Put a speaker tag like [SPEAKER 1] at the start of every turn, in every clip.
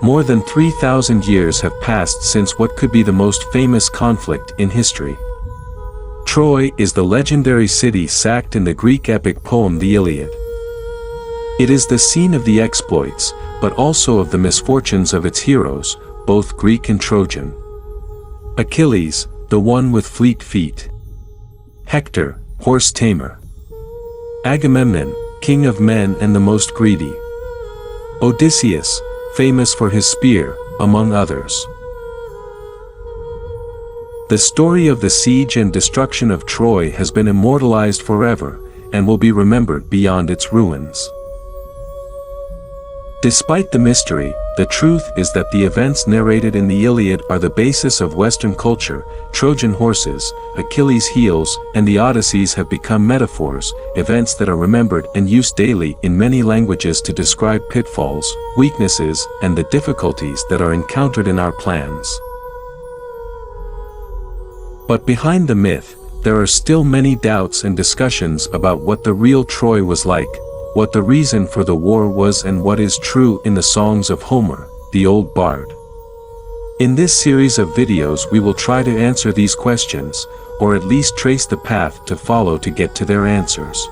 [SPEAKER 1] More than 3,000 years have passed since what could be the most famous conflict in history. Troy is the legendary city sacked in the Greek epic poem the Iliad. It is the scene of the exploits, but also of the misfortunes of its heroes, both Greek and Trojan. Achilles, the one with fleet feet. Hector, horse tamer. Agamemnon, king of men and the most greedy. Odysseus, famous for his spear, among others. The story of the siege and destruction of Troy has been immortalized forever, and will be remembered beyond its ruins. Despite the mystery, the truth is that the events narrated in the Iliad are the basis of Western culture. Trojan horses, Achilles' heels, and the Odysseys have become metaphors, events that are remembered and used daily in many languages to describe pitfalls, weaknesses, and the difficulties that are encountered in our plans. But behind the myth, there are still many doubts and discussions about what the real Troy was like, what the reason for the war was, and what is true in the songs of Homer, the old bard. In this series of videos we will try to answer these questions, or at least trace the path to follow to get to their answers.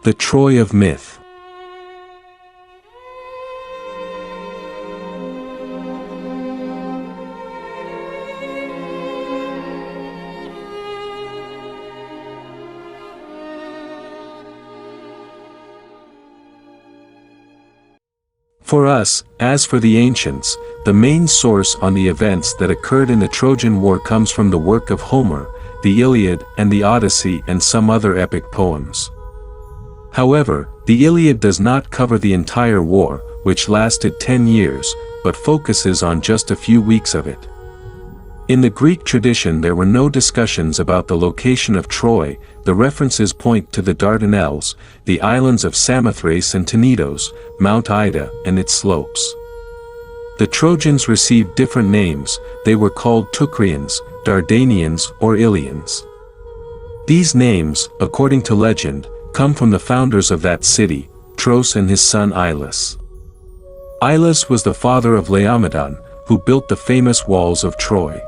[SPEAKER 1] The Troy of myth. For us, as for the ancients, the main source on the events that occurred in the Trojan War comes from the work of Homer, the Iliad and the Odyssey and some other epic poems. However, the Iliad does not cover the entire war, which lasted 10 years, but focuses on just a few weeks of it. In the Greek tradition there were no discussions about the location of Troy. The references point to the Dardanelles, the islands of Samothrace and Tenedos, Mount Ida and its slopes. The Trojans received different names. They were called Teucrians, Dardanians or Ilians. These names, according to legend, come from the founders of that city, Tros and his son Ilus. Ilus was the father of Laomedon, who built the famous walls of Troy.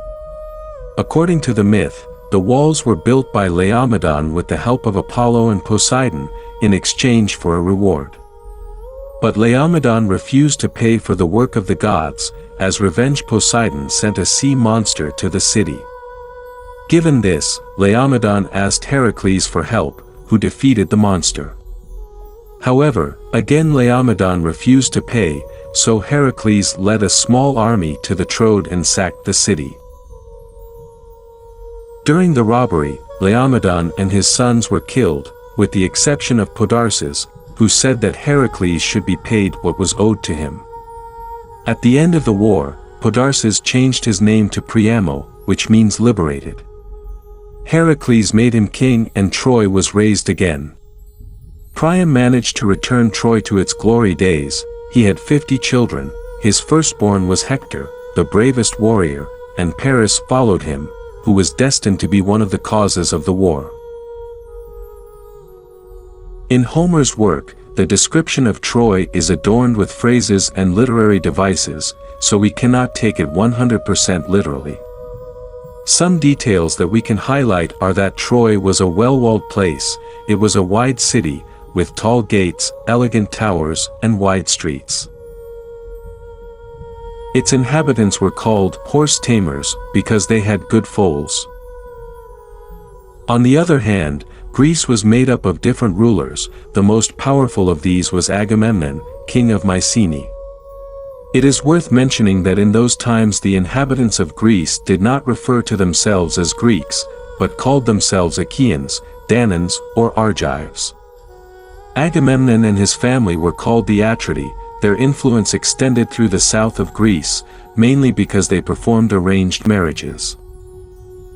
[SPEAKER 1] According to the myth, the walls were built by Laomedon with the help of Apollo and Poseidon, in exchange for a reward. But Laomedon refused to pay for the work of the gods. As revenge, Poseidon sent a sea monster to the city. Given this, Laomedon asked Heracles for help, who defeated the monster. However, again Laomedon refused to pay, so Heracles led a small army to the Troad and sacked the city. During the robbery, Laomedon and his sons were killed, with the exception of Podarces, who said that Heracles should be paid what was owed to him. At the end of the war, Podarces changed his name to Priamo, which means liberated. Heracles made him king and Troy was raised again. Priam managed to return Troy to its glory days. He had 50 children. His firstborn was Hector, the bravest warrior, and Paris followed him, who was destined to be one of the causes of the war. In Homer's work, the description of Troy is adorned with phrases and literary devices, so we cannot take it 100% literally. Some details that we can highlight are that Troy was a well-walled place. It was a wide city, with tall gates, elegant towers, and wide streets. Its inhabitants were called horse tamers because they had good foals. On the other hand, Greece was made up of different rulers. The most powerful of these was Agamemnon, king of Mycenae. It is worth mentioning that in those times the inhabitants of Greece did not refer to themselves as Greeks, but called themselves Achaeans, Danans, or Argives. Agamemnon and his family were called the Atridae. Their influence extended through the south of Greece, mainly because they performed arranged marriages.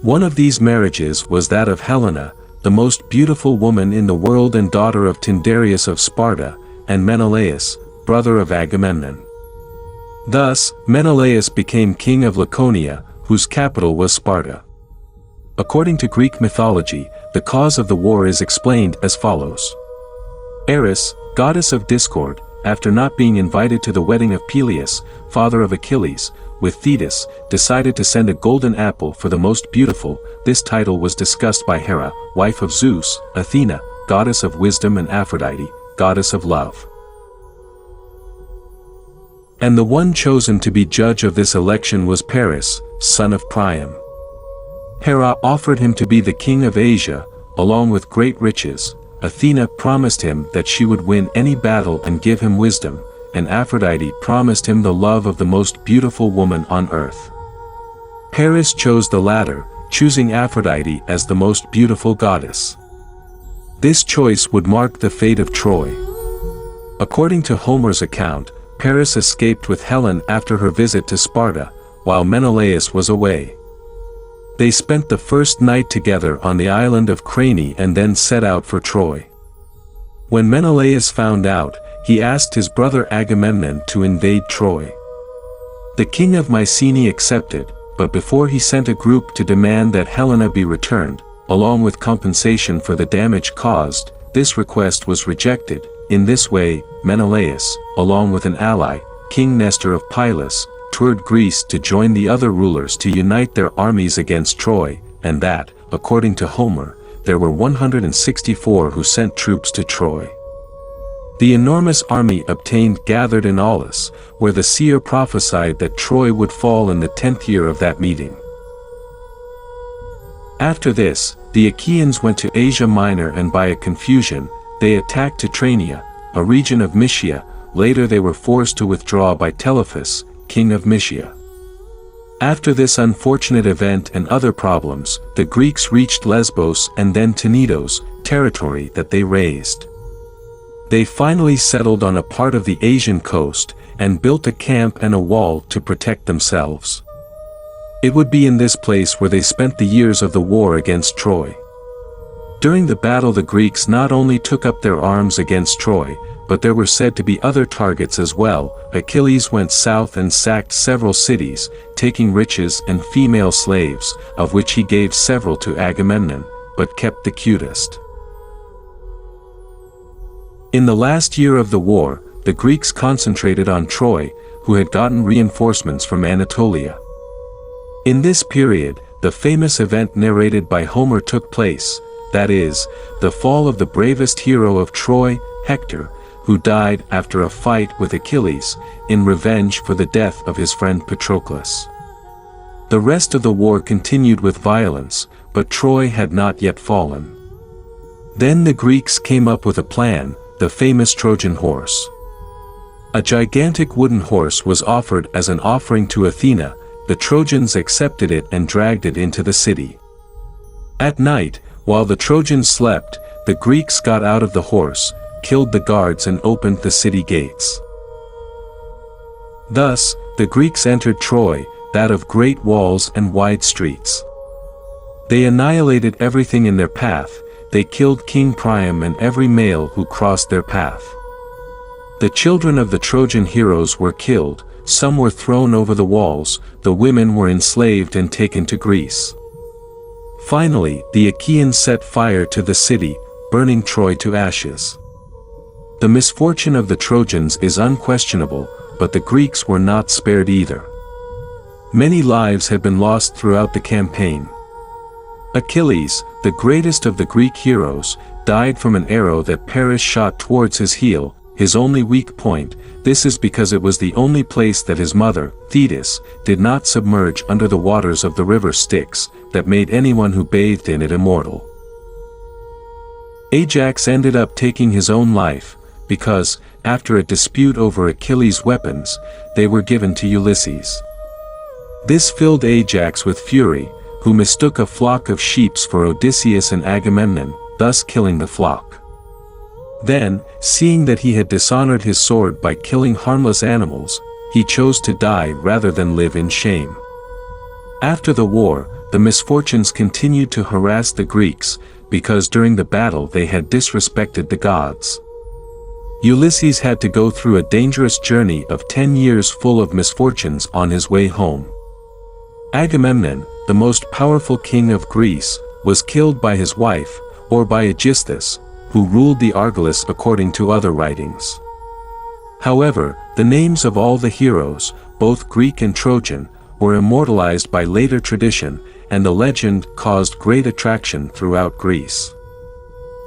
[SPEAKER 1] One of these marriages was that of Helena, the most beautiful woman in the world and daughter of Tyndareus of Sparta, and Menelaus, brother of Agamemnon. Thus, Menelaus became king of Laconia, whose capital was Sparta. According to Greek mythology, the cause of the war is explained as follows. Eris, goddess of discord, after not being invited to the wedding of Peleus, father of Achilles, with Thetis, decided to send a golden apple for the most beautiful. This title was discussed by Hera, wife of Zeus, Athena, goddess of wisdom, and Aphrodite, goddess of love. And the one chosen to be judge of this election was Paris, son of Priam. Hera offered him to be the king of Asia, along with great riches. Athena promised him that she would win any battle and give him wisdom, and Aphrodite promised him the love of the most beautiful woman on earth. Paris chose the latter, choosing Aphrodite as the most beautiful goddess. This choice would mark the fate of Troy. According to Homer's account, Paris escaped with Helen after her visit to Sparta, while Menelaus was away. They spent the first night together on the island of Crane and then set out for Troy. When Menelaus found out, he asked his brother Agamemnon to invade Troy. The king of Mycenae accepted, but before he sent a group to demand that Helena be returned, along with compensation for the damage caused, this request was rejected. In this way, Menelaus, along with an ally, King Nestor of Pylos, toured Greece to join the other rulers to unite their armies against Troy, and that, according to Homer, there were 164 who sent troops to Troy. The enormous army obtained gathered in Aulis, where the seer prophesied that Troy would fall in the 10th year of that meeting. After this, the Achaeans went to Asia Minor, and by a confusion, they attacked Tetrania, a region of Mysia. Later they were forced to withdraw by Telephus, king of Mysia. After this unfortunate event and other problems, the Greeks reached Lesbos and then Tenedos, territory that they razed. They finally settled on a part of the Asian coast, and built a camp and a wall to protect themselves. It would be in this place where they spent the years of the war against Troy. During the battle, the Greeks not only took up their arms against Troy, but there were said to be other targets as well. Achilles went south and sacked several cities, taking riches and female slaves, of which he gave several to Agamemnon, but kept the cutest. In the last year of the war, the Greeks concentrated on Troy, who had gotten reinforcements from Anatolia. In this period, the famous event narrated by Homer took place, that is, the fall of the bravest hero of Troy, Hector, who died after a fight with Achilles, in revenge for the death of his friend Patroclus. The rest of the war continued with violence, but Troy had not yet fallen. Then the Greeks came up with a plan, the famous Trojan horse. A gigantic wooden horse was offered as an offering to Athena. The Trojans accepted it and dragged it into the city. At night, while the Trojans slept, the Greeks got out of the horse, killed the guards, and opened the city gates. Thus, the Greeks entered Troy, that of great walls and wide streets. They annihilated everything in their path. They killed King Priam and every male who crossed their path. The children of the Trojan heroes were killed, some were thrown over the walls, the women were enslaved and taken to Greece. Finally, the Achaeans set fire to the city, burning Troy to ashes. The misfortune of the Trojans is unquestionable, but the Greeks were not spared either. Many lives had been lost throughout the campaign. Achilles, the greatest of the Greek heroes, died from an arrow that Paris shot towards his heel, his only weak point. This is because it was the only place that his mother, Thetis, did not submerge under the waters of the river Styx, that made anyone who bathed in it immortal. Ajax ended up taking his own life, because, after a dispute over Achilles' weapons, they were given to Ulysses. This filled Ajax with fury, who mistook a flock of sheep for Odysseus and Agamemnon, thus killing the flock. Then, seeing that he had dishonored his sword by killing harmless animals, he chose to die rather than live in shame. After the war, the misfortunes continued to harass the Greeks, because during the battle they had disrespected the gods. Ulysses had to go through a dangerous journey of 10 years full of misfortunes on his way home. Agamemnon, the most powerful king of Greece, was killed by his wife, or by Aegisthus, who ruled the Argolis according to other writings. However, the names of all the heroes, both Greek and Trojan, were immortalized by later tradition, and the legend caused great attraction throughout Greece.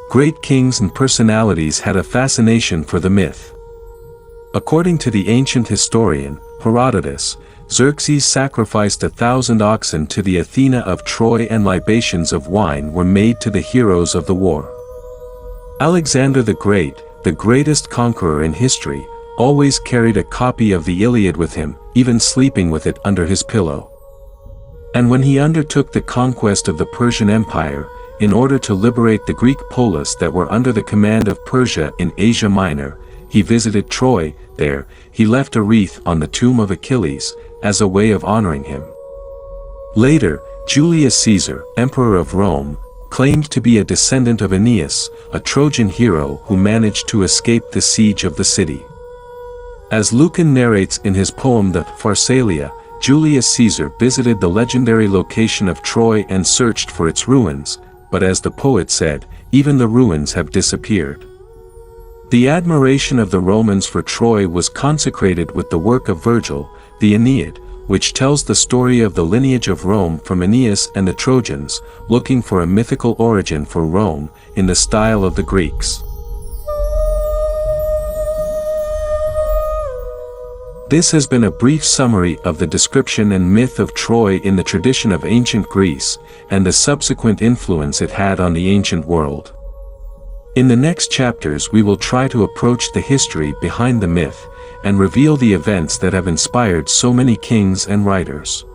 [SPEAKER 1] Great kings and personalities had a fascination for the myth. According to the ancient historian, Herodotus, Xerxes sacrificed 1,000 oxen to the Athena of Troy, and libations of wine were made to the heroes of the war. Alexander the Great, the greatest conqueror in history, always carried a copy of the Iliad with him, even sleeping with it under his pillow. And when he undertook the conquest of the Persian Empire, in order to liberate the Greek polis that were under the command of Persia in Asia Minor, he visited Troy. There, he left a wreath on the tomb of Achilles, as a way of honoring him. Later, Julius Caesar, emperor of Rome, claimed to be a descendant of Aeneas, a Trojan hero who managed to escape the siege of the city. As Lucan narrates in his poem the Pharsalia, Julius Caesar visited the legendary location of Troy and searched for its ruins, but as the poet said, even the ruins have disappeared. The admiration of the Romans for Troy was consecrated with the work of Virgil, the Aeneid, which tells the story of the lineage of Rome from Aeneas and the Trojans, looking for a mythical origin for Rome, in the style of the Greeks. This has been a brief summary of the description and myth of Troy in the tradition of ancient Greece, and the subsequent influence it had on the ancient world. In the next chapters we will try to approach the history behind the myth, and reveal the events that have inspired so many kings and writers.